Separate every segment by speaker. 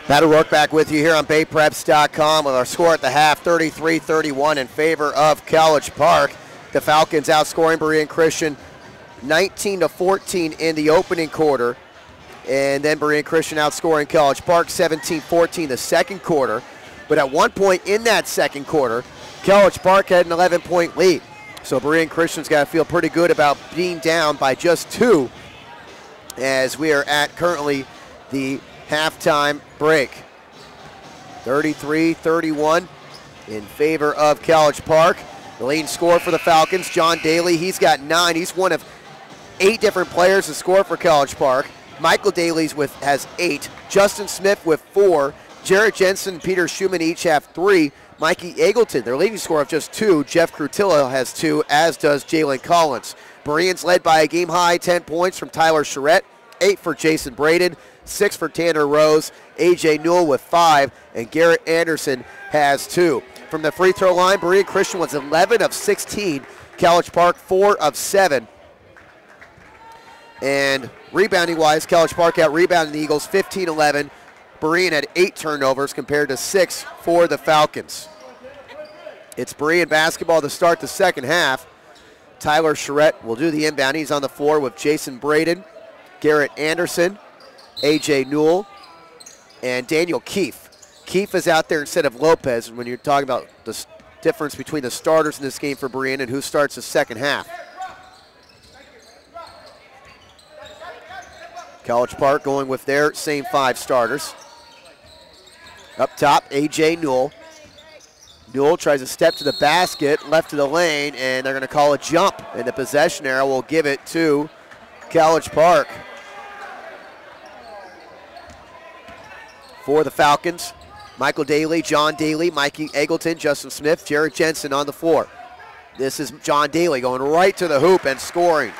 Speaker 1: Matt O'Rourke back with you here on BayPreps.com with our score at the half, 33-31 in favor of College Park. The Falcons outscoring Berean Christian 19-14 in the opening quarter. And then Berean Christian outscoring College Park 17-14 the second quarter. But at one point in that second quarter, College Park had an 11-point lead. So Berean Christian's got to feel pretty good about being down by just 2 as we are at currently the halftime break. 33-31 in favor of College Park. The leading scorer for the Falcons, John Daly, he's got 9. He's one of 8 different players to score for College Park. Michael Daly's has 8. Justin Smith with 4. Jarrett Jensen and Peter Schumann each have 3. Mikey Eagleton, their leading scorer of just 2. Jeff Crutilla has 2, as does Jalen Collins. Berean's led by a game-high 10 points from Tyler Charette, 8 for Jason Braden, 6 for Tanner Rose, A.J. Newell with 5, and Garrett Anderson has 2. From the free throw line, Berean Christian was 11 of 16. College Park 4 of 7. And rebounding-wise, College Park out-rebounded the Eagles 15-11. Berean had 8 turnovers compared to 6 for the Falcons. It's Berean basketball to start the second half. Tyler Charette will do the inbound. He's on the floor with Jason Braden, Garrett Anderson, A.J. Newell, and Daniel Keefe. Keefe is out there instead of Lopez when you're talking about the difference between the starters in this game for Berean and who starts the second half. College Park going with their same 5 starters. Up top, A.J. Newell. Newell tries to step to the basket, left to the lane, and they're going to call a jump. And the possession arrow will give it to College Park. For the Falcons, Michael Daly, John Daly, Mikey Eagleton, Justin Smith, Jarrett Jensen on the floor. This is John Daly going right to the hoop and scoring.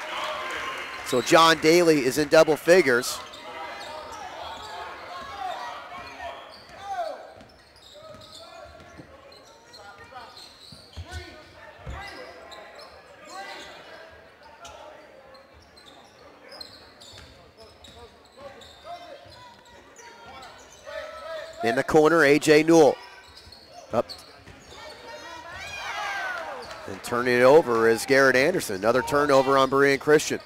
Speaker 1: So John Daly is in double figures. In the corner, A.J. Newell. Up. And turning it over is Garrett Anderson. Another turnover on Berean Christian.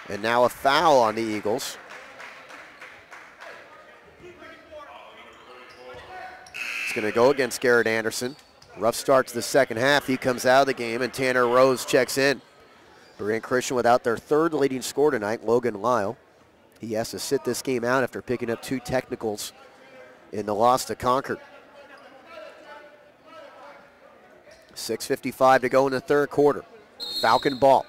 Speaker 1: And now a foul on the Eagles. It's going to go against Garrett Anderson. Rough start to the second half. He comes out of the game, and Tanner Rose checks in. Berean Christian without their 3rd leading scorer tonight, Logan Lyle. He has to sit this game out after picking up 2 technicals in the loss to Concord. 6:55 to go in the 3rd quarter. Falcon ball.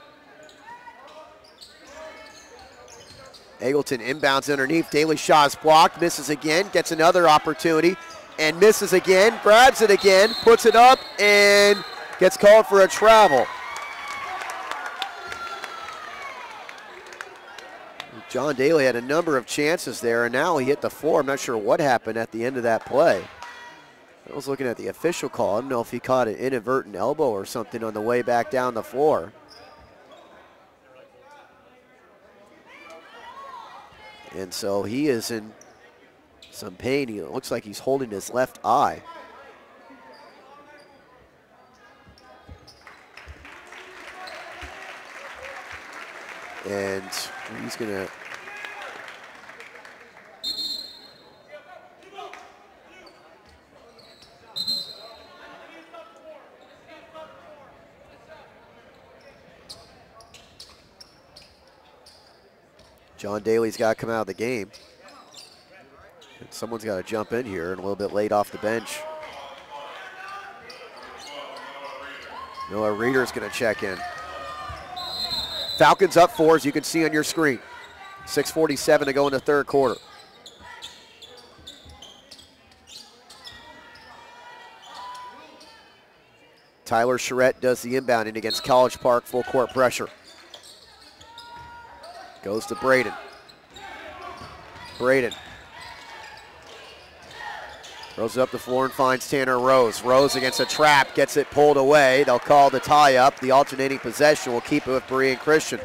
Speaker 1: Eagleton inbounds underneath. Daly shot is blocked, misses again, gets another opportunity, and misses again, grabs it again, puts it up, and gets called for a travel. John Daly had a number of chances there, and now he hit the floor. I'm not sure what happened at the end of that play. I was looking at the official call. I don't know if he caught an inadvertent elbow or something on the way back down the floor. And so he is in some pain. It looks like he's holding his left eye. And he's going to John Daly's got to come out of the game. And someone's got to jump in here and a little bit late off the bench. Noah Reeder's going to check in. Falcons up 4, as you can see on your screen. 6:47 to go in the 3rd quarter. Tyler Charette does the inbounding against College Park, full court pressure. Goes to Braden. Braden throws it up the floor and finds Tanner Rose. Rose against a trap, gets it pulled away. They'll call the tie up. The alternating possession will keep it with Berean Christian.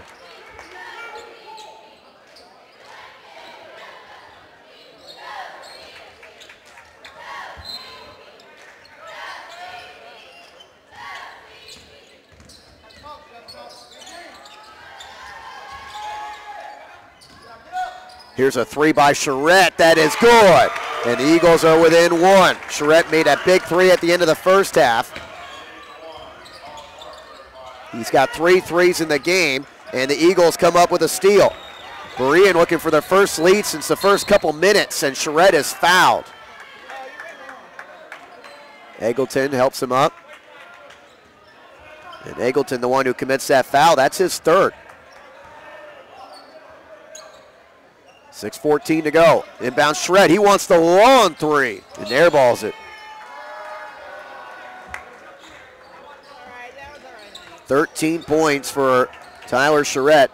Speaker 1: Here's a three by Charette. That is good. And the Eagles are within one. Charette made a big three at the end of the first half. He's got 3 threes in the game, and the Eagles come up with a steal. Berean looking for their first lead since the first couple minutes, and Charette is fouled. Eggleton helps him up. And Eggleton, the one who commits that foul, that's his third. 6:14 to go. Inbound Charette, he wants the long three, and airballs it. 13 points for Tyler Charette.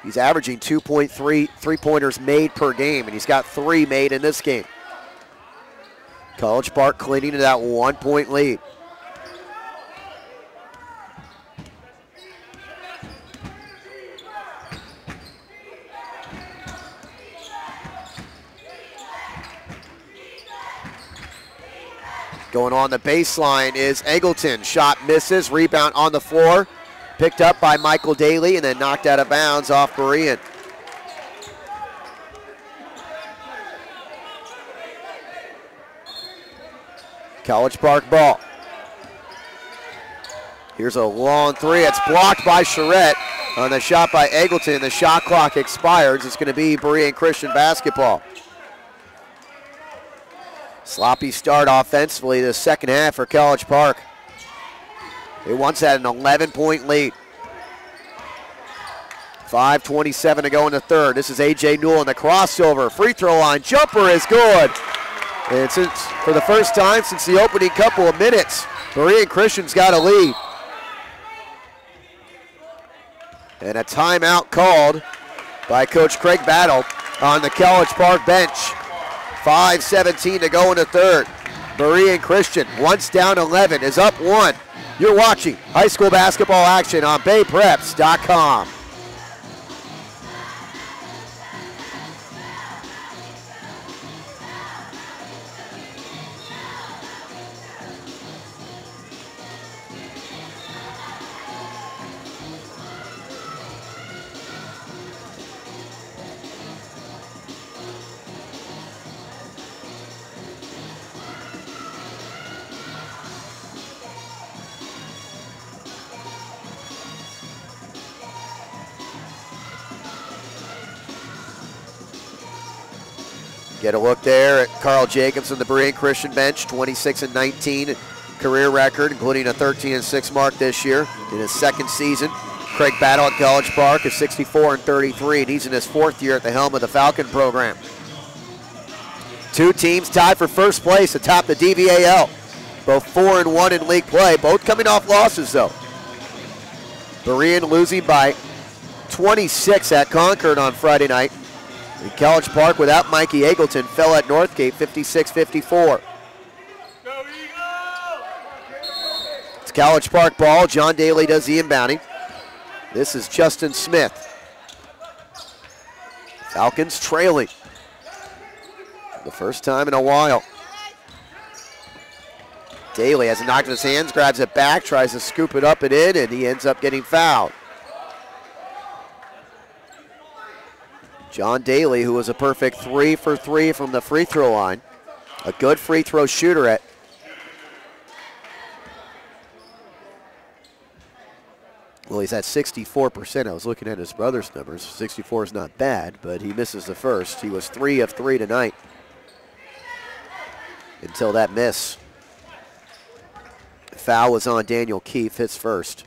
Speaker 1: He's averaging 2.3 three-pointers made per game, and he's got 3 made in this game. College Park clinging to that 1-point lead. Going on the baseline is Eggleton. Shot misses, rebound on the floor. Picked up by Michael Daly and then knocked out of bounds off Berean. College Park ball. Here's a long three. It's blocked by Charette on the shot by Eggleton. The shot clock expires. It's going to be Berean Christian basketball. Sloppy start offensively the second half for College Park. They once had an 11-point lead. 5:27 to go in the third. This is A.J. Newell in the crossover. Free throw line. Jumper is good. And since for the first time since the opening couple of minutes, Berean Christian's got a lead. And a timeout called by Coach Craig Battle on the College Park bench. 5:17 to go in the third. Berean Christian, once down 11, is up 1. You're watching high school basketball action on BayPreps.com. Get a look there at Carl Jacobs on the Berean Christian bench, 26-19 career record, including a 13-6 mark this year in his second season. Craig Battle at College Park is 64-33, and he's in his 4th year at the helm of the Falcon program. 2 teams tied for first place atop the DVAL, both 4-1 in league play, both coming off losses though. Berean losing by 26 at Concord on Friday night. In College Park, without Mikey Eggleton, fell at Northgate 56-54. It's College Park ball. John Daly does the inbounding. This is Justin Smith. Falcons trailing. The first time in a while. Daly has it knocked in his hands, grabs it back, tries to scoop it up and in, and he ends up getting fouled. John Daly, who was a perfect 3 for 3 from the free throw line. A good free throw shooter at. Well, he's at 64%. I was looking at his brother's numbers. 64 is not bad, but he misses the first. He was 3 of 3 tonight until that miss. The foul was on Daniel Keefe, his first.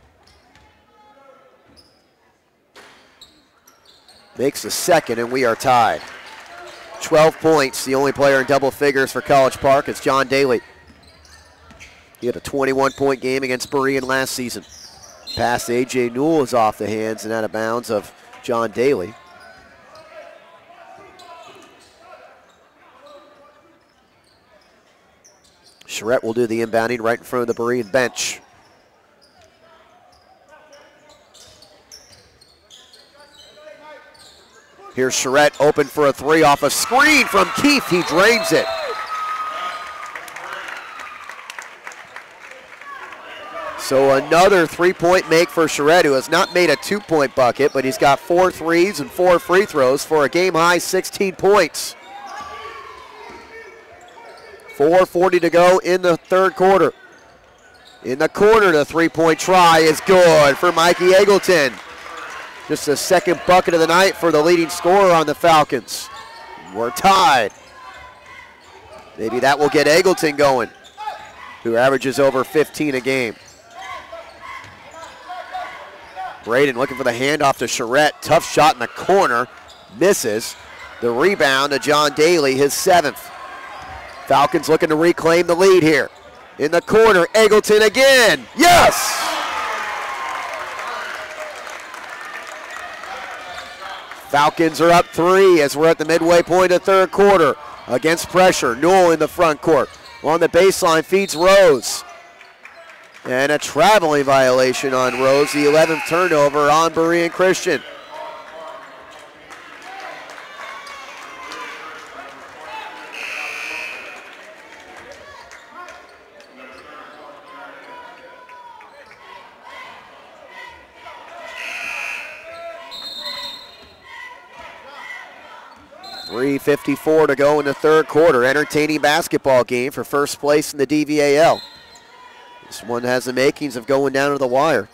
Speaker 1: Makes the second, and we are tied. 12 points, the only player in double figures for College Park is John Daly. He had a 21-point game against Berean last season. Pass to A.J. Newell is off the hands and out of bounds of John Daly. Charette will do the inbounding right in front of the Berean bench. Here's Charette open for a 3 off a screen from Keefe. He drains it. So another three-point make for Charette, who has not made a two-point bucket, but he's got 4 threes and 4 free throws for a game-high 16 points. 4:40 to go in the third quarter. In the corner, the three-point try is good for Mikey Eggleton. Just the second bucket of the night for the leading scorer on the Falcons. We're tied. Maybe that will get Eggleton going, who averages over 15 a game. Braden looking for the handoff to Charette. Tough shot in the corner. Misses. The rebound to John Daly, his 7th. Falcons looking to reclaim the lead here. In the corner, Eggleton again. Yes! Falcons are up 3 as we're at the midway point of third quarter. Against pressure, Newell in the front court. On the baseline, feeds Rose. And a traveling violation on Rose, the 11th turnover on Berean Christian. .354 to go in the third quarter. Entertaining basketball game for first place in the DVAL. This one has the makings of going down to the wire.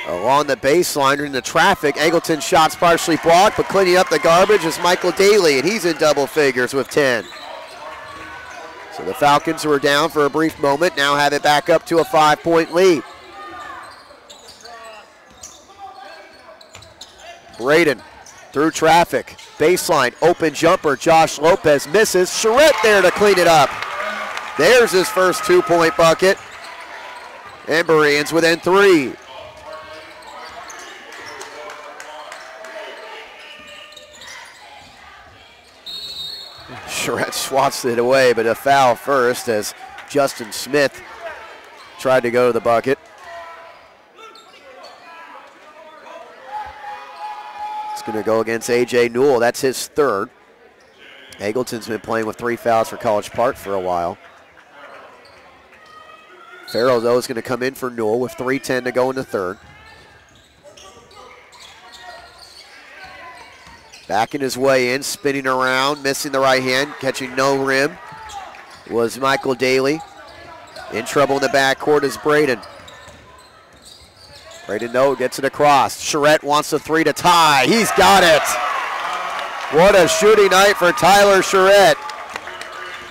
Speaker 1: Along the baseline in the traffic, Eggleton's shots partially blocked, but cleaning up the garbage is Michael Daly, and he's in double figures with 10. So the Falcons, who were down for a brief moment, now have it back up to a 5-point lead. Braden through traffic, baseline, open jumper, Josh Lopez misses. Charette there to clean it up. There's his first 2-point bucket. And Berean's within 3. Charette swats it away, but a foul first as Justin Smith tried to go to the bucket. It's going to go against A.J. Newell. That's his 3rd. Eggleton's been playing with 3 fouls for College Park for a while. Farrell, though, is going to come in for Newell with 3:10 to go in the third. Backing his way in, spinning around, missing the right hand, catching no rim was Michael Daly. In trouble in the backcourt is Braden. Braden, no, gets it across. Charette wants the 3 to tie. He's got it. What a shooting night for Tyler Charette.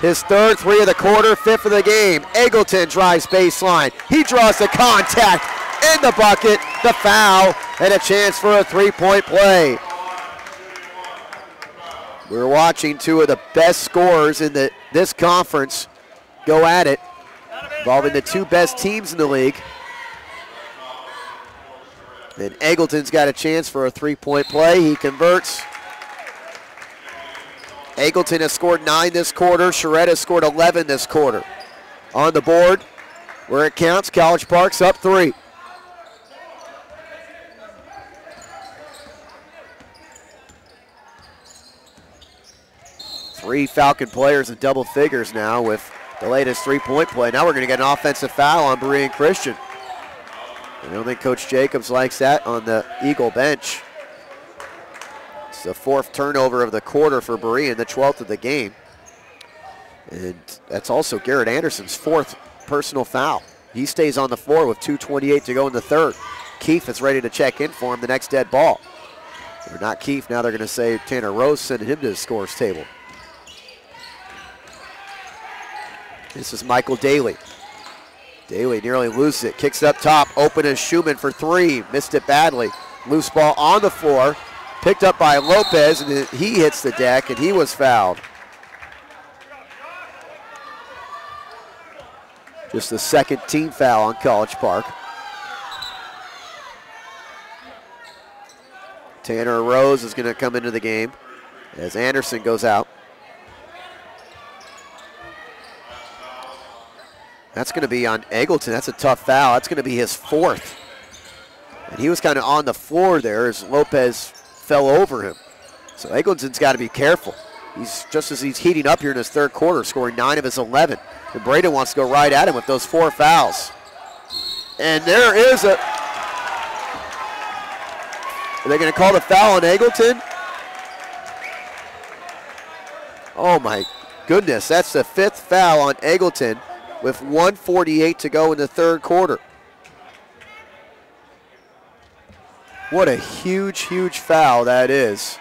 Speaker 1: His 3rd 3 of the quarter, 5th of the game. Eggleton drives baseline. He draws the contact in the bucket, the foul, and a chance for a 3-point play. We're watching 2 of the best scorers in this conference go at it, involving the 2 best teams in the league. And Eggleton's got a chance for a 3-point play. He converts. Eggleton has scored 9 this quarter. Charette has scored 11 this quarter. On the board, where it counts, College Park's up 3. Three Falcon players in double figures now with the latest 3-point play. Now we're going to get an offensive foul on Berean Christian. I don't think Coach Jacobs likes that on the Eagle bench. It's the 4th turnover of the quarter for Berean, the 12th of the game. And that's also Garrett Anderson's 4th personal foul. He stays on the floor with 2:28 to go in the third. Keefe is ready to check in for him, the next dead ball. Or not Keefe, now they're going to say Tanner Rose sending him to the scores table. This is Michael Daly. Daly nearly loses it, kicks it up top, open is Schumann for 3, missed it badly. Loose ball on the floor, picked up by Lopez, and he hits the deck, and he was fouled. Just the 2nd team foul on College Park. Tanner Rose is going to come into the game as Anderson goes out. That's going to be on Eggleton. That's a tough foul. That's going to be his 4th. And he was kind of on the floor there as Lopez fell over him. So Eggleton's got to be careful. He's just as he's heating up here in his third quarter, scoring 9 of his 11. And Berean wants to go right at him with those 4 fouls. And there is a... Are they going to call the foul on Eggleton? Oh my goodness, that's the 5th foul on Eggleton with 1:48 to go in the third quarter. What a huge, huge foul that is.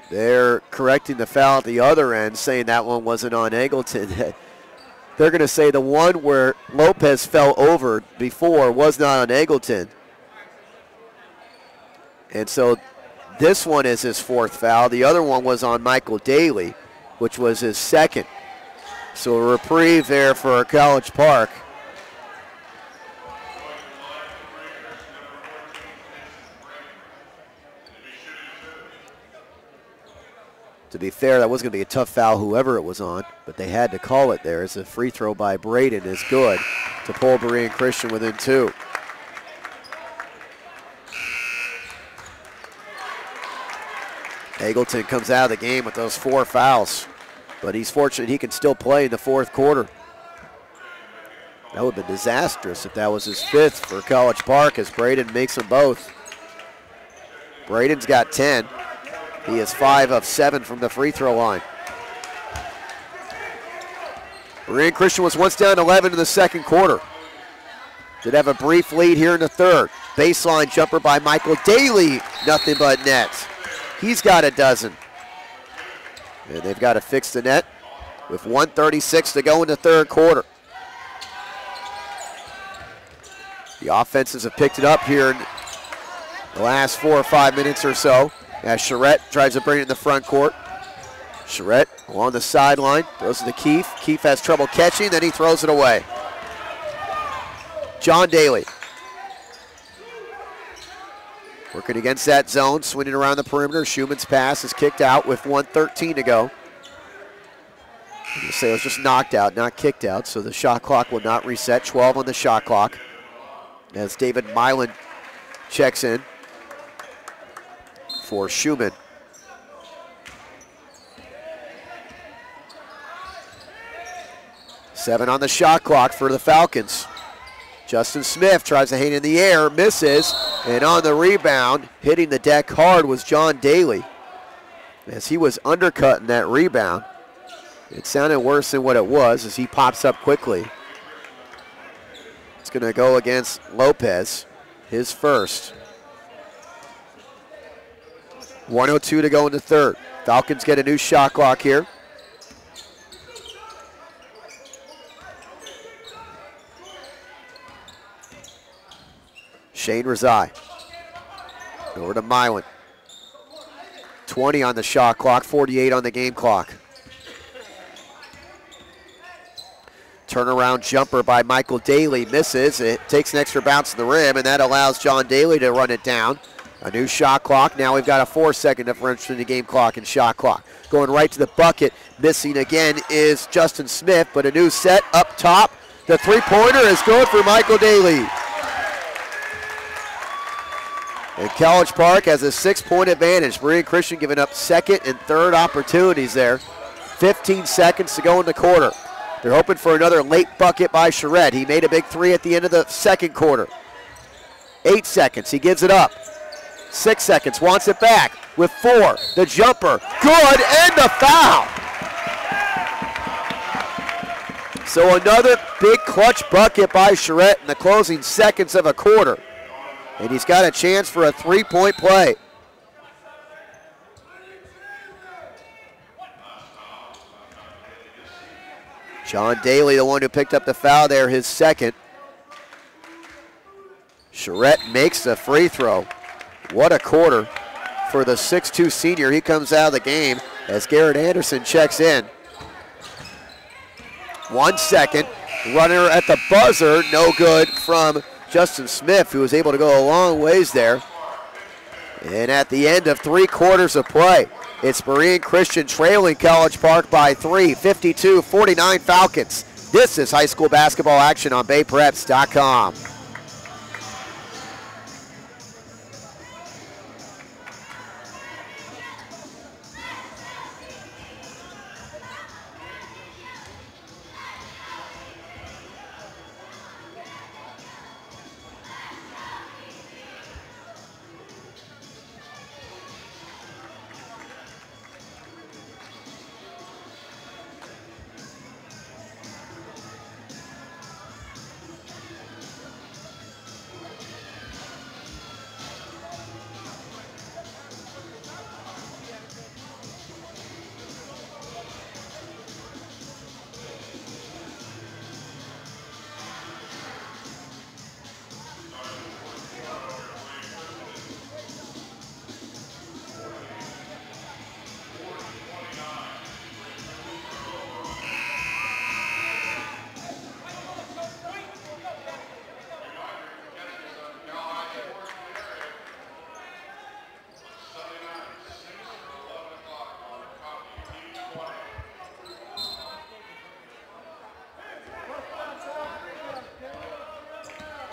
Speaker 1: They're correcting the foul at the other end, saying that one wasn't on Eggleton. They're going to say the one where Lopez fell over before was not on Eggleton. And so this one is his 4th foul. The other one was on Michael Daly, which was his 2nd. So a reprieve there for College Park. To be fair, that was going to be a tough foul, whoever it was on, but they had to call it there as a free throw by Braden is good to pull Berean Christian within 2. Eggleton comes out of the game with those 4 fouls, but he's fortunate he can still play in the 4th quarter. That would have been disastrous if that was his 5th for College Park as Braden makes them both. Braden's got 10. He is 5 of 7 from the free throw line. Berean Christian was once down 11 in the second quarter. Did have a brief lead here in the third. Baseline jumper by Michael Daly, nothing but net. He's got a dozen. And they've got to fix the net with 1:36 to go in the third quarter. The offenses have picked it up here in the last 4 or 5 minutes or so. As Charette tries to bring it in the front court. Charette along the sideline, throws it to Keefe. Keefe has trouble catching, then he throws it away. John Daly. Working against that zone, swinging around the perimeter. Schumann's pass is kicked out with 1:13 to go. I'm going to say it was just knocked out, not kicked out, so the shot clock will not reset. 12 on the shot clock as David Milan checks in for Schumann. Seven on the shot clock for the Falcons. Justin Smith tries to hang in the air, misses, and on the rebound, hitting the deck hard was John Daly. As he was undercutting that rebound, it sounded worse than what it was as he pops up quickly. It's going to go against Lopez, his first. 1:02 to go in the third. Falcons get a new shot clock here. Shane Rezai. Over to Milan. 20 on the shot clock, 48 on the game clock. Turnaround jumper by Michael Daly, misses. It takes an extra bounce in the rim, and that allows John Daly to run it down. A new shot clock. Now we've got a 4-second differential in the game clock and shot clock. Going right to the bucket, missing again is Justin Smith, but a new set up top. The three-pointer is good for Michael Daly. And College Park has a 6-point advantage. Berean Christian giving up second and third opportunities there. 15 seconds to go in the quarter. They're hoping for another late bucket by Charette. He made a big three at the end of the second quarter. 8 seconds, he gives it up. 6 seconds, wants it back with 4. The jumper, good, and the foul. So another big clutch bucket by Charette in the closing seconds of a quarter. And he's got a chance for a 3-point play. John Daly, the one who picked up the foul there, his second. Charette makes the free throw. What a quarter for the 6'2 senior. He comes out of the game as Garrett Anderson checks in. 1 second, runner at the buzzer, no good from Justin Smith, who was able to go a long ways there. And at the end of 3 quarters of play, it's Berean Christian trailing College Park by 3, 52-49 Falcons. This is high school basketball action on BayPreps.com.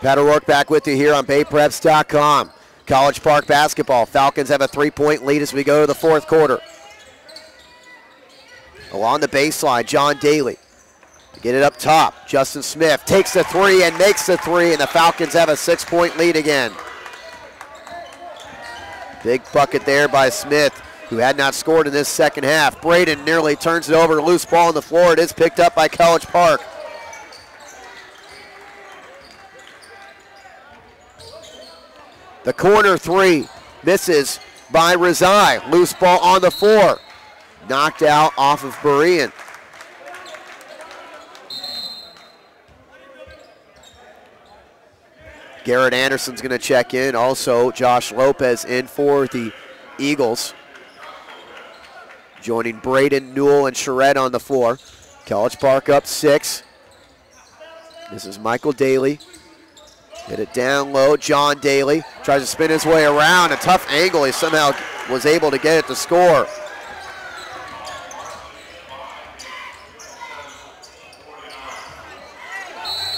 Speaker 1: Pat O'Rourke back with you here on BayPreps.com. College Park basketball. Falcons have a 3-point lead as we go to the fourth quarter. Along the baseline, John Daly. To get it up top, Justin Smith takes the three and makes the three, and the Falcons have a 6-point lead again. Big bucket there by Smith, who had not scored in this second half. Braden nearly turns it over, loose ball on the floor. It is picked up by College Park. The corner three misses by Rezai. Loose ball on the floor. Knocked out off of Berean. Garrett Anderson's going to check in. Also, Josh Lopez in for the Eagles. Joining Braden, Newell, and Charette on the floor. College Park up 6. This is Michael Daly. Hit it down low. John Daly tries to spin his way around. A tough angle. He somehow was able to get it to score.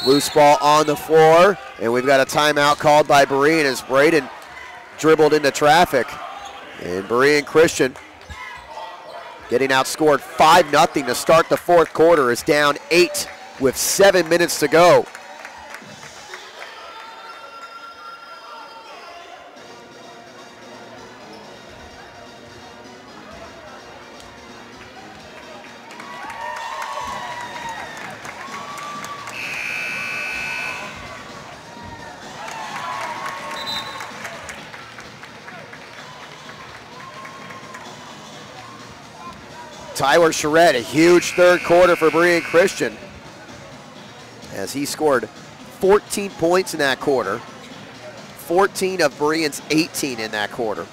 Speaker 1: Loose ball on the floor. And we've got a timeout called by Berean as Braden dribbled into traffic. And Berean Christian, getting outscored 5-0 to start the fourth quarter, is down 8 with 7 minutes to go. Tyler Charette, a huge third quarter for Berean Christian, as he scored 14 points in that quarter. 14 of Berean's 18 in that quarter.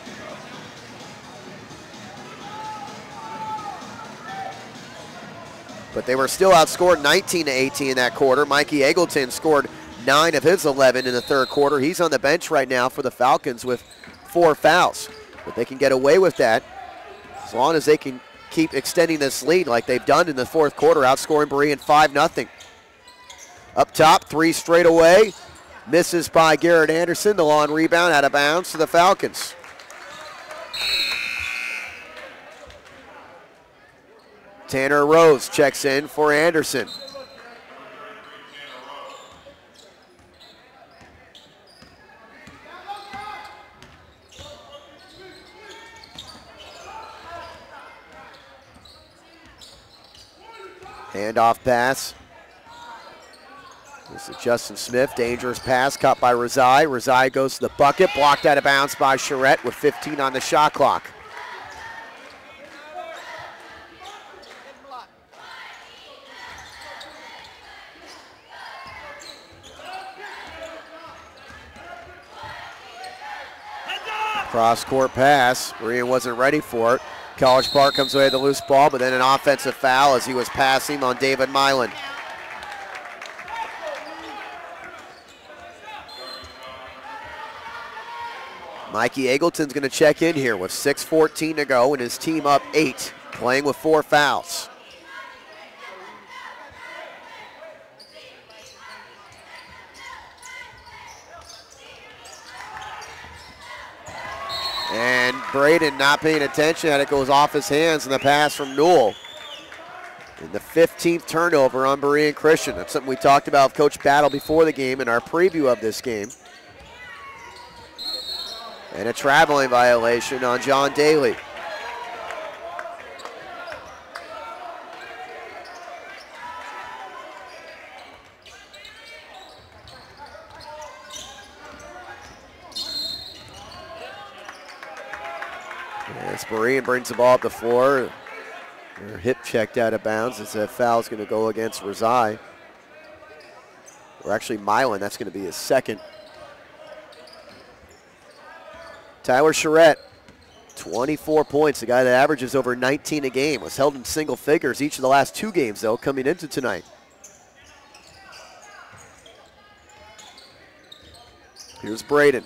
Speaker 1: But they were still outscored 19-18 in that quarter. Mikey Eggleton scored 9 of his 11 in the third quarter. He's on the bench right now for the Falcons with 4 fouls. But they can get away with that as long as they can keep extending this lead like they've done in the fourth quarter, outscoring Berean 5-0. Up top, 3 straight away. Misses by Garrett Anderson. The long rebound out of bounds to the Falcons. Tanner Rose checks in for Anderson. Handoff pass. This is Justin Smith. Dangerous pass caught by Rezai. Rezai goes to the bucket. Blocked out of bounds by Charette with 15 on the shot clock. Cross-court pass. Berean wasn't ready for it. College Park comes away with the loose ball, but then an offensive foul as he was passing on David Milan. Mikey Eggleton's going to check in here with 6:14 to go and his team up 8, playing with 4 fouls. And Braden not paying attention, and it goes off his hands, and the pass from Newell. And the 15th turnover on Berean Christian. That's something we talked about with Coach Battle before the game in our preview of this game. And a traveling violation on John Daly. As Berean brings the ball up the floor, their hip checked out of bounds. It's a foul is going to go against Rezai. Or actually Milan, that's going to be his second. Tyler Charette, 24 points. The guy that averages over 19 a game. Was held in single figures each of the last 2 games, though, coming into tonight. Here's Braden.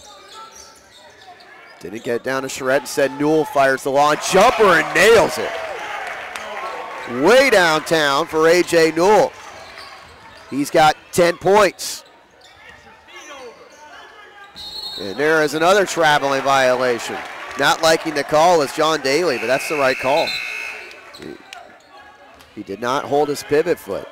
Speaker 1: Didn't get down to Charette. Instead, Newell fires the long jumper and nails it. Way downtown for A.J. Newell. He's got 10 points. And there is another traveling violation. Not liking the call was John Daly, but that's the right call. He did not hold his pivot foot.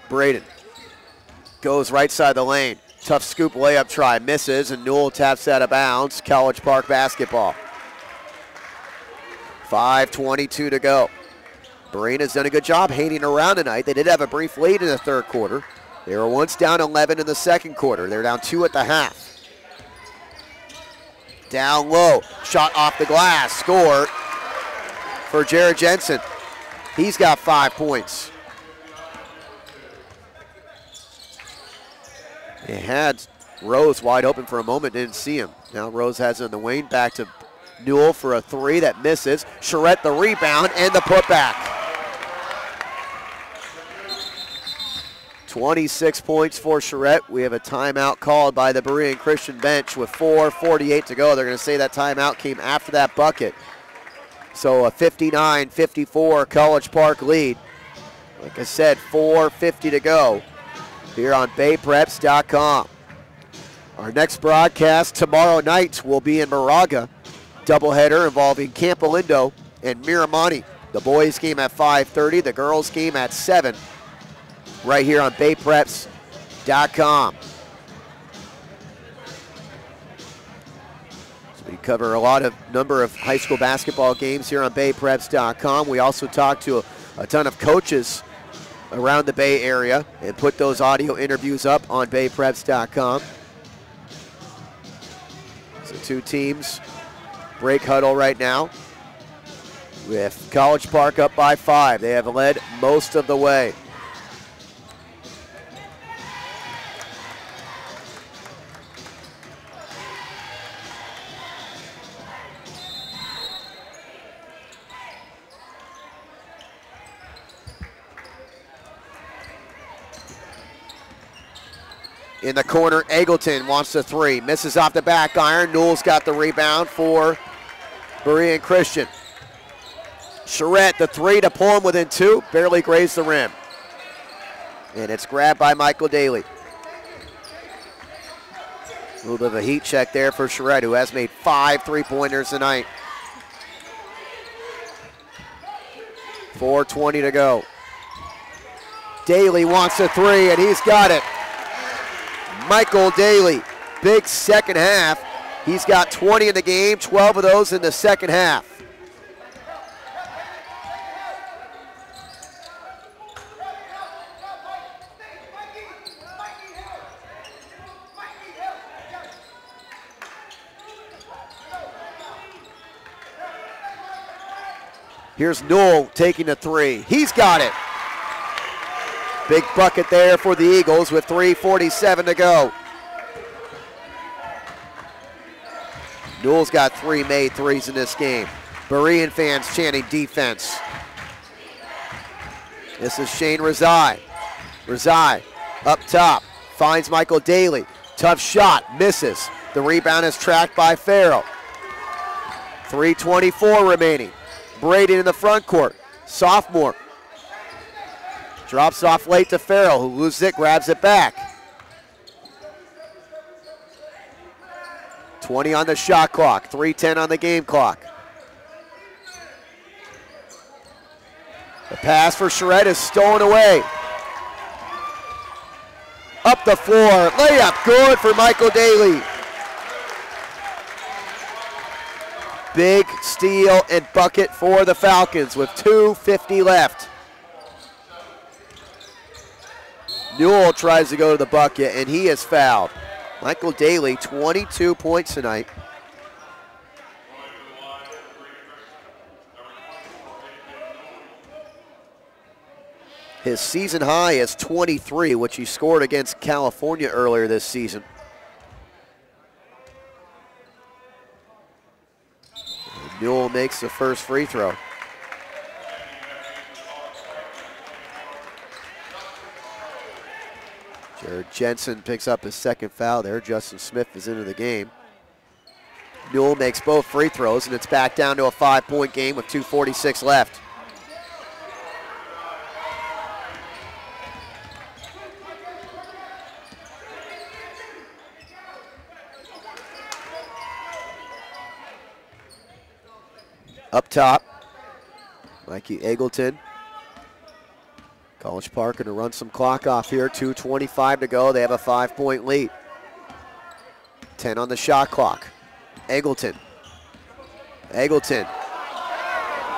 Speaker 1: Berean goes right side of the lane. Tough scoop layup try, misses, and Newell taps out of bounds. College Park basketball. 5:22 to go. Berean has done a good job hanging around tonight. They did have a brief lead in the third quarter. They were once down 11 in the second quarter. They're down 2 at the half. Down low, shot off the glass, score for Jared Jensen. He's got 5 points. They had Rose wide open for a moment, didn't see him. Now Rose has it in the wing, back to Newell for a 3 that misses. Charette the rebound and the putback. 26 points for Charette. We have a timeout called by the Berean Christian bench with 4:48 to go. They're going to say that timeout came after that bucket. So a 59-54 College Park lead. Like I said, 4:50 to go here on BayPreps.com. Our next broadcast tomorrow night will be in Moraga. Doubleheader involving Campo Lindo and Miramonte. The boys game at 5:30, the girls game at 7. Right here on BayPreps.com. So we cover a number of high school basketball games here on BayPreps.com. We also talk to a ton of coaches around the Bay Area and put those audio interviews up on BayPreps.com. So 2 teams break huddle right now with College Park up by 5. They have led most of the way. In the corner, Eagleton wants the 3. Misses off the back iron. Newell's got the rebound for Berean Christian. Charette, the 3 to pull him within 2. Barely grazed the rim. And it's grabbed by Michael Daly. A little bit of a heat check there for Charette, who has made 5 3-pointers tonight. 4:20 to go. Daly wants a 3, and he's got it. Michael Daly, big second half. He's got 20 in the game, 12 of those in the second half. Here's Newell taking the 3. He's got it. Big bucket there for the Eagles with 3:47 to go. Newell's got 3 made 3s in this game. Berean fans chanting defense. This is Shane Rezai. Rezai up top, finds Michael Daly. Tough shot, misses. The rebound is tracked by Farrell. 3:24 remaining. Braden in the front court, sophomore. Drops off late to Farrell, who loses it, grabs it back. 20 on the shot clock, 3:10 on the game clock. The pass for Charette is stolen away. Up the floor, layup good for Michael Daly. Big steal and bucket for the Falcons with 2:50 left. Newell tries to go to the bucket, and he is fouled. Michael Daly, 22 points tonight. His season high is 23, which he scored against California earlier this season. And Newell makes the first free throw. Jared Jensen picks up his second foul there. Justin Smith is into the game. Newell makes both free throws, and it's back down to a 5-point game with 2:46 left. Up top, Mikey Eggleton. College Park going to run some clock off here. 2:25 to go. They have a 5-point lead. 10 on the shot clock. Eggleton.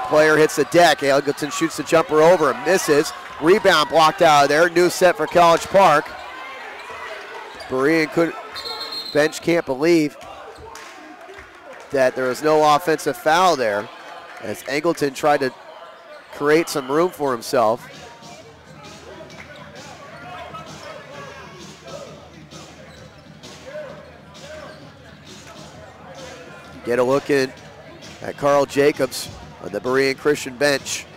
Speaker 1: Player hits the deck. Eggleton shoots the jumper over and misses. Rebound blocked out of there. New set for College Park. Berean bench can't believe that there was no offensive foul there, as Eggleton tried to create some room for himself. Get a look in at Carl Jacobs on the Berean Christian bench.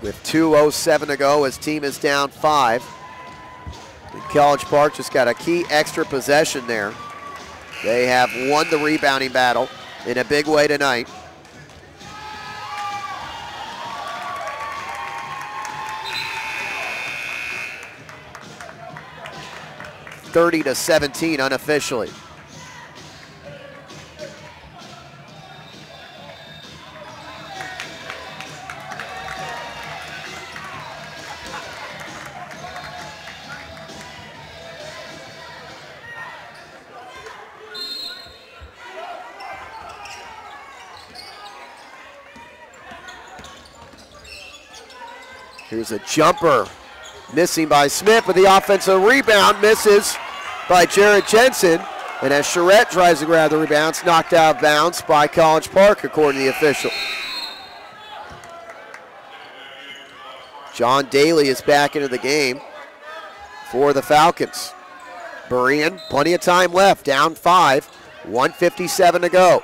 Speaker 1: With 2:07 to go, his team is down 5. And College Park just got a key extra possession there. They have won the rebounding battle in a big way tonight. (30-17) unofficially. Here's a jumper, missing by Smith, but the offensive rebound misses by Jared Jensen. And as Charette tries to grab the rebound, it's knocked out of bounds by College Park, according to the official. John Daly is back into the game for the Falcons. Berean, plenty of time left, down 5, 1:57 to go.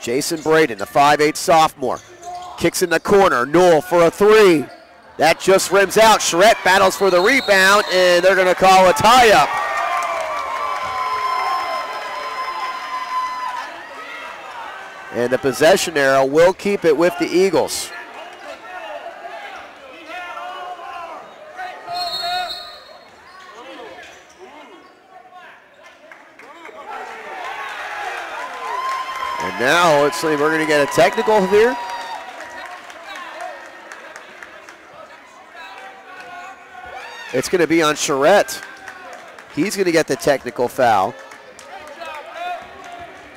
Speaker 1: Jason Braden, the 5'8" sophomore, kicks in the corner. Newell for a 3. That just rims out. Charette battles for the rebound, and they're going to call a tie-up. And the possession arrow will keep it with the Eagles. And now let's see, we're going to get a technical here. It's going to be on Charette. He's going to get the technical foul.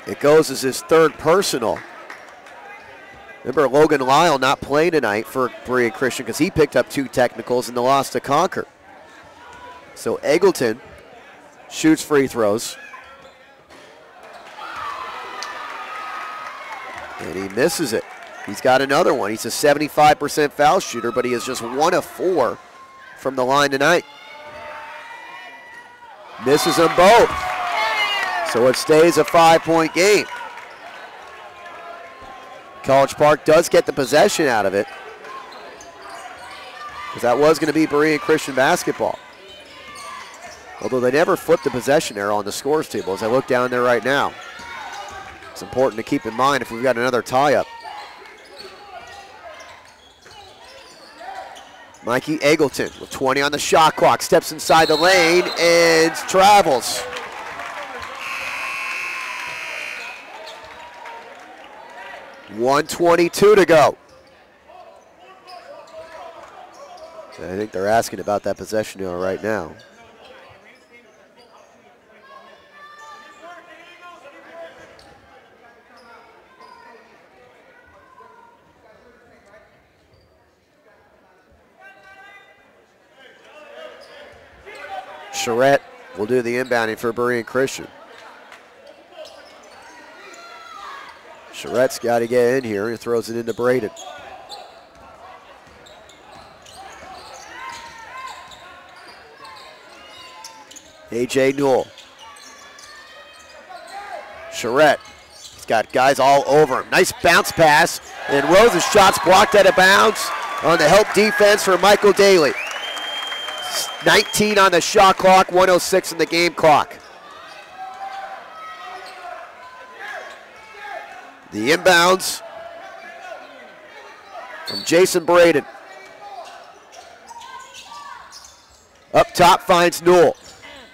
Speaker 1: It goes as his 3rd personal. Remember, Logan Lyle not playing tonight for Berean Christian because he picked up 2 technicals in the loss to Concord. So Eggleton shoots free throws. And he misses it. He's got another one. He's a 75% foul shooter, but he is just 1 of 4 from the line tonight. Misses them both. So it stays a 5-point game. College Park does get the possession out of it, because that was going to be Berean Christian basketball. Although they never flipped the possession arrow on the scores table, as I look down there right now. It's important to keep in mind if we've got another tie-up. Mikey Eggleton with 20 on the shot clock, steps inside the lane and travels. .122 to go. I think they're asking about that possession arrow right now. Charette will do the inbounding for Berean Christian. Charette's got to get in here. He throws it into Braden. A.J. Newell. Charette got guys all over him. Nice bounce pass, and Rose's shot's blocked out of bounds on the help defense for Michael Daly. 19 on the shot clock, 1:06 in the game clock. The inbounds from Jason Berean. Up top finds Newell.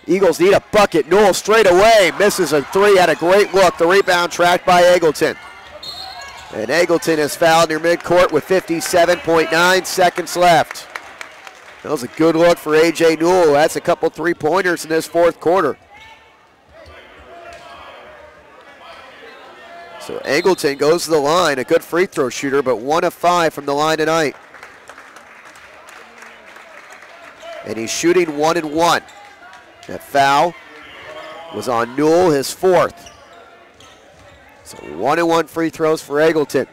Speaker 1: Eagles need a bucket. Newell straight away, misses a three, had a great look. The rebound tracked by Eggleton. And Eggleton is fouled near midcourt with 57.9 seconds left. That was a good look for A.J. Newell. That's a couple three-pointers in this fourth quarter. So Eggleton goes to the line, a good free throw shooter, but 1 of 5 from the line tonight. And he's shooting 1 and 1. That foul was on Newell, his fourth. So 1 and 1 free throws for Eggleton.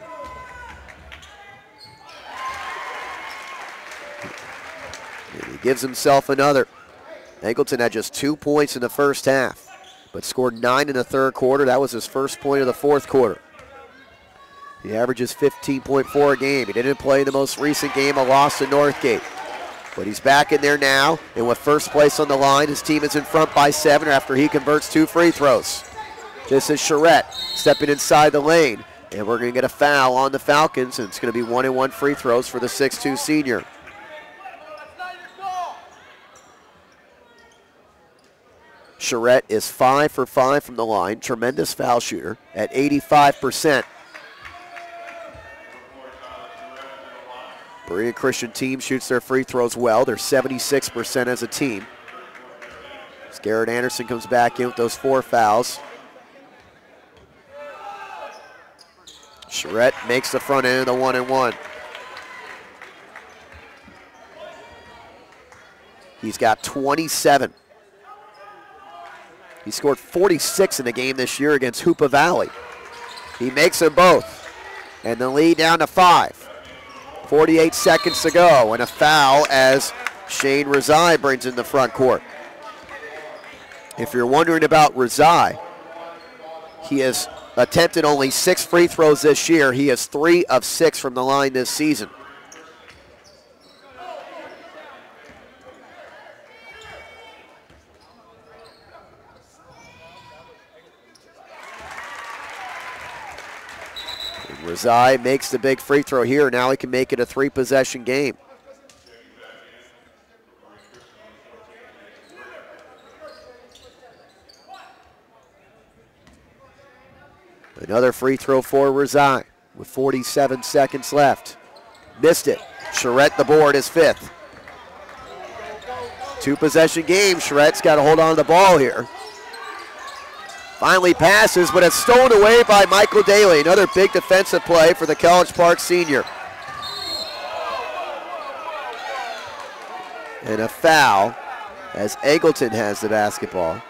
Speaker 1: And he gives himself another. Eggleton had just 2 points in the first half, but scored 9 in the third quarter. That was his first point of the fourth quarter. He averages 15.4 a game. He didn't play in the most recent game, a loss to Northgate. But he's back in there now, and with first place on the line, his team is in front by 7 after he converts 2 free throws. This is Charette stepping inside the lane, and we're going to get a foul on the Falcons, and it's going to be 1 and 1 free throws for the 6'2 senior. Charette is 5 for 5 from the line, tremendous foul shooter at 85%. Berean Christian team shoots their free throws well. They're 76% as a team. As Garrett Anderson comes back in with those 4 fouls. Charette makes the front end of the 1 and 1. He's got 27. He scored 46 in the game this year against Hoopa Valley. He makes them both. And the lead down to 5. 48 seconds to go, and a foul as Shane Rezai brings in the front court. If you're wondering about Rezai, he has attempted only 6 free throws this year. He has 3 of 6 from the line this season. Rezai makes the big free throw here. Now he can make it a 3-possession game. Another free throw for Rezai with 47 seconds left. Missed it. Charette the board is 5th. 2-possession game. Charette's got to hold on to the ball here. Finally passes, but it's stolen away by Michael Daly. Another big defensive play for the College Park senior. And a foul as Eggleton has the basketball.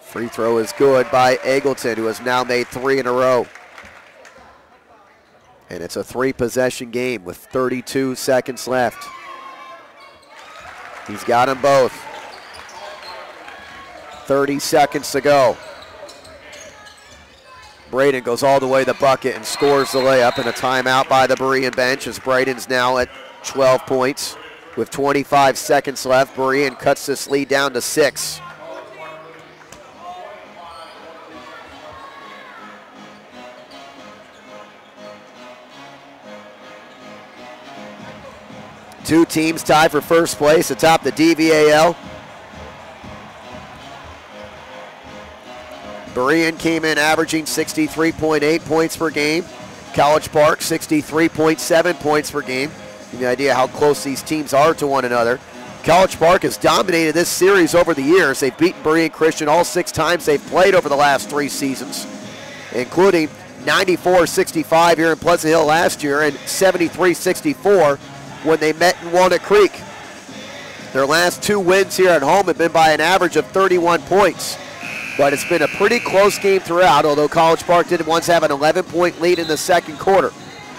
Speaker 1: Free throw is good by Eggleton, who has now made 3 in a row. And it's a 3-possession game with 32 seconds left. He's got them both. 30 seconds to go. Braden goes all the way to the bucket and scores the layup, and a timeout by the Berean bench as Braden's now at 12 points. With 25 seconds left, Berean cuts this lead down to 6. Two teams tied for first place atop the DVAL. Berean came in averaging 63.8 points per game. College Park, 63.7 points per game. Give you an idea how close these teams are to one another. College Park has dominated this series over the years. They've beaten Berean Christian all 6 times they've played over the last 3 seasons, including 94-65 here in Pleasant Hill last year and 73-64 when they met in Walnut Creek. Their last 2 wins here at home have been by an average of 31 points. But it's been a pretty close game throughout, although College Park did once have an 11-point lead in the second quarter.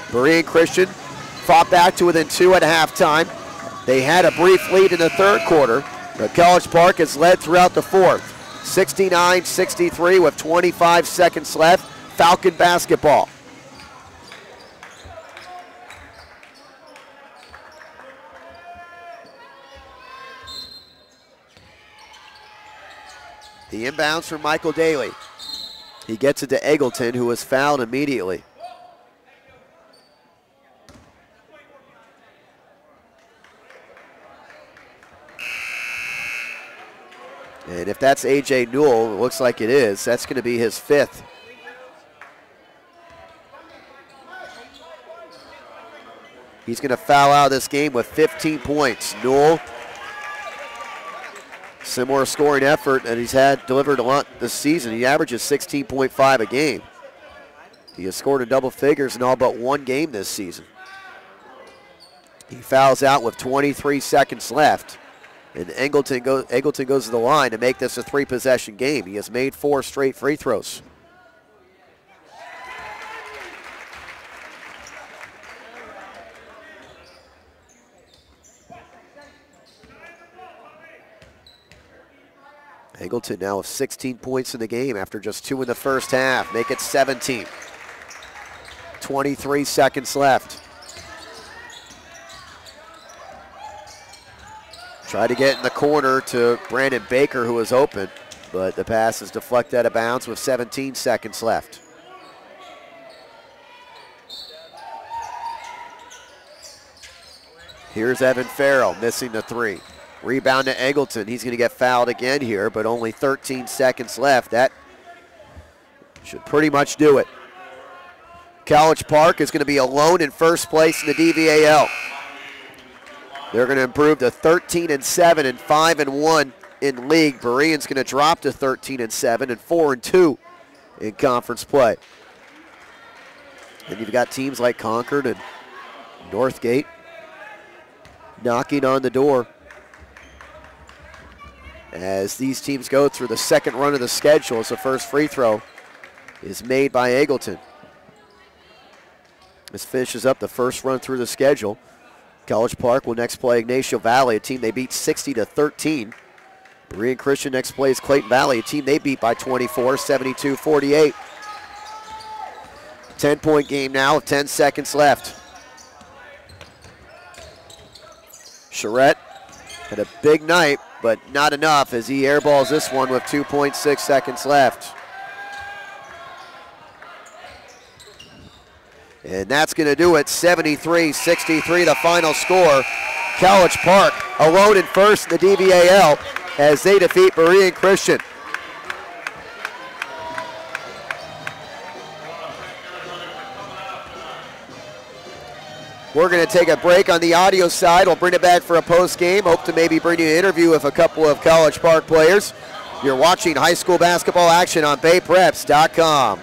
Speaker 1: Berean Christian fought back to within 2 at halftime. They had a brief lead in the third quarter, but College Park has led throughout the fourth. 69-63 with 25 seconds left. Falcon basketball. The inbounds from Michael Daly. He gets it to Eggleton, who was fouled immediately. And if that's A.J. Newell, it looks like it is, that's going to be his 5th. He's going to foul out of this game with 15 points. Newell, similar scoring effort that he's had delivered a lot this season. He averages 16.5 a game. He has scored in double figures in all but one game this season. He fouls out with 23 seconds left. And Eggleton goes to the line to make this a 3-possession game. He has made 4 straight free throws. Eggleton now with 16 points in the game after just 2 in the first half. Make it 17. 23 seconds left. Tried to get in the corner to Brandon Baker, who was open, but the pass is deflected out of bounds with 17 seconds left. Here's Evan Farrell missing the 3. Rebound to Eggleton. He's going to get fouled again here, but only 13 seconds left. That should pretty much do it. College Park is going to be alone in first place in the DVAL. They're going to improve to 13-7 and 5-1 in league. Berean's going to drop to 13-7 and 4-2 in conference play. And you've got teams like Concord and Northgate knocking on the door as these teams go through the second run of the schedule as the first free throw is made by Eggleton. This finishes up the first run through the schedule. College Park will next play Ignacio Valley, a team they beat 60-13. Berean Christian next plays Clayton Valley, a team they beat by 24, 72-48. 10-point game now with 10 seconds left. Charette had a big night, but not enough as he airballs this one with 2.6 seconds left. And that's going to do it, 73-63, the final score. College Park alone in first in the DVAL as they defeat Berean Christian. We're going to take a break on the audio side. We'll bring it back for a post game. Hope to maybe bring you an interview with a couple of College Park players. You're watching high school basketball action on BayPreps.com.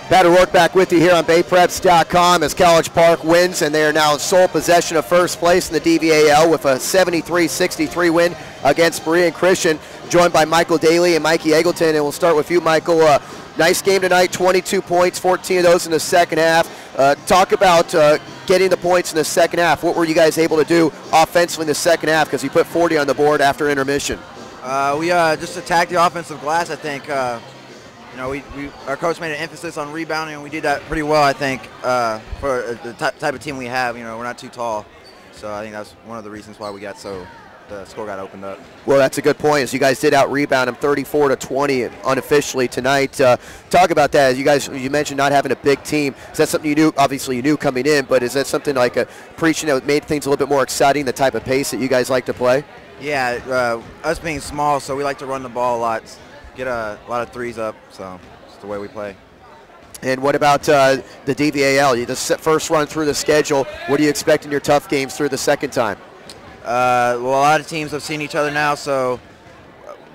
Speaker 1: Pat O'Rourke back with you here on BayPreps.com as College Park wins, and they are now in sole possession of first place in the DVAL with a 73-63 win against Berean Christian, joined by Michael Daly and Mikey Eggleton. And we'll start with you, Michael. Nice game tonight, 22 points, 14 of those in the second half. Talk about getting the points in the second half. What were you guys able to do offensively in the second half, because you put 40 on the board after intermission?
Speaker 2: We just attacked the offensive glass, I think. You know, our coach made an emphasis on rebounding, and we did that pretty well, I think, for the type of team we have. You know, we're not too tall, so I think that's one of the reasons why the score got opened up. Well,
Speaker 1: that's a good point, as you guys did out-rebound them 34-20 unofficially tonight. Talk about that. You mentioned not having a big team. Is that something you knew? Obviously, you knew coming in, but is that something like preaching that made things a little bit more exciting, the type of pace that you guys like to play?
Speaker 2: Yeah, us being small, so we like to run the ball a lot. Get a lot of threes up, so it's the way we play.
Speaker 1: And what about the DVAL? The first run through the schedule, what do you expect in your tough games through the second time?
Speaker 2: Well, a lot of teams have seen each other now, so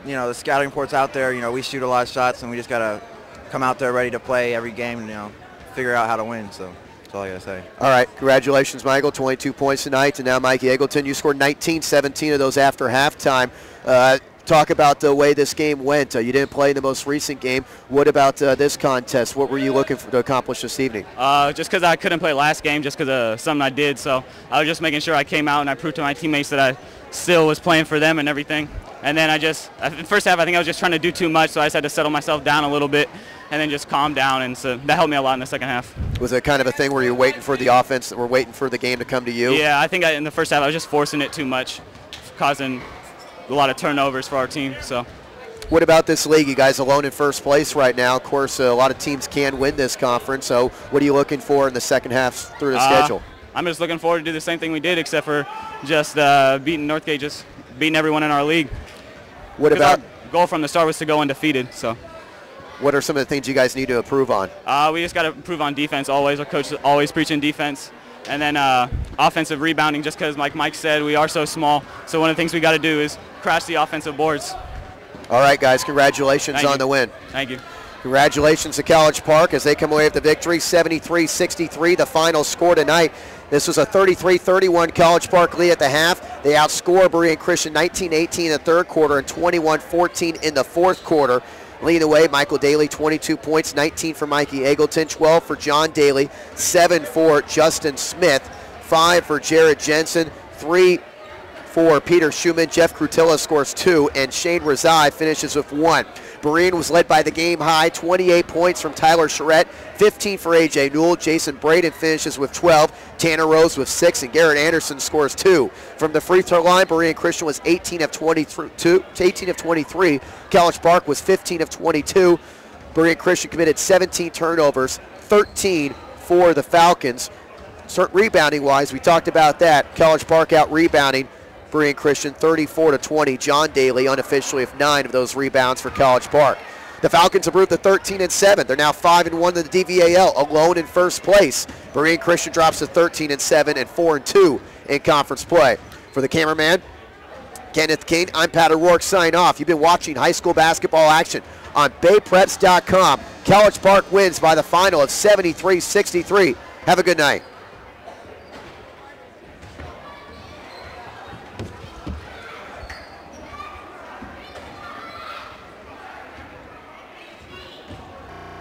Speaker 2: you know, the scouting report's out there. You know, we shoot a lot of shots, and we just got to come out there ready to play every game and, you know, figure out how to win. So that's all I got to say.
Speaker 1: All right, congratulations, Michael. 22 points tonight, and now Mikey Eggleton. You scored 19, 17 of those after halftime. Talk about the way this game went. You didn't play in the most recent game. What about this contest? What were you looking to accomplish this evening?
Speaker 3: Just because I couldn't play last game, just because of something I did. So I was just making sure I came out and I proved to my teammates that I still was playing for them and everything. And then in the first half, I think I was just trying to do too much, so I just had to settle myself down a little bit and then just calm down. And so that helped me a lot in the second half.
Speaker 1: Was it kind of a thing where you're waiting for the offense, that we're waiting for the game to come to you?
Speaker 3: Yeah, I think in the first half I was just forcing it too much, causing a lot of turnovers for our team. So,
Speaker 1: what about this league? You guys alone in first place right now. Of course, a lot of teams can win this conference. So, what are you looking for in the second half through the schedule?
Speaker 3: I'm just looking forward to do the same thing we did, except for just beating Northgate, just beating everyone in our league.
Speaker 1: What about
Speaker 3: our goal from the start was to go undefeated. So,
Speaker 1: what are some of the things you guys need to improve on?
Speaker 3: We just got to improve on defense. Always, our coach is always preaching defense. And then offensive rebounding, just because, like Mike said, we are so small. So one of the things we got to do is crash the offensive boards.
Speaker 1: All right, guys, congratulations on the win.
Speaker 3: Thank you.
Speaker 1: Congratulations to College Park as they come away with the victory, 73-63, the final score tonight. This was a 33-31 College Park lead at the half. They outscore Berean Christian 19-18 in the third quarter and 21-14 in the fourth quarter. Leading the way, Michael Daly, 22 points, 19 for Mikey Eggleton, 12 for John Daly, 7 for Justin Smith, 5 for Jared Jensen, 3 for Peter Schumann. Jeff Crutilla scores 2, and Shane Razai finishes with 1. Berean was led by the game high, 28 points from Tyler Charette, 15 for A.J. Newell. Jason Braden finishes with 12, Tanner Rose with 6, and Garrett Anderson scores 2. From the free throw line, Berean Christian was 18 of 23. College Park was 15 of 22. Berean Christian committed 17 turnovers, 13 for the Falcons. Rebounding-wise, we talked about that. College Park out rebounding Berean Christian 34-20. John Daly unofficially with 9 of those rebounds for College Park. The Falcons improved to 13-7. They're now 5-1 in the DVAL, alone in first place. Berean Christian drops to 13-7 and 4-2 in conference play. For the cameraman, Kenneth King, I'm Pat O'Rourke, sign off. You've been watching high school basketball action on BayPreps.com. College Park wins by the final of 73-63. Have a good night.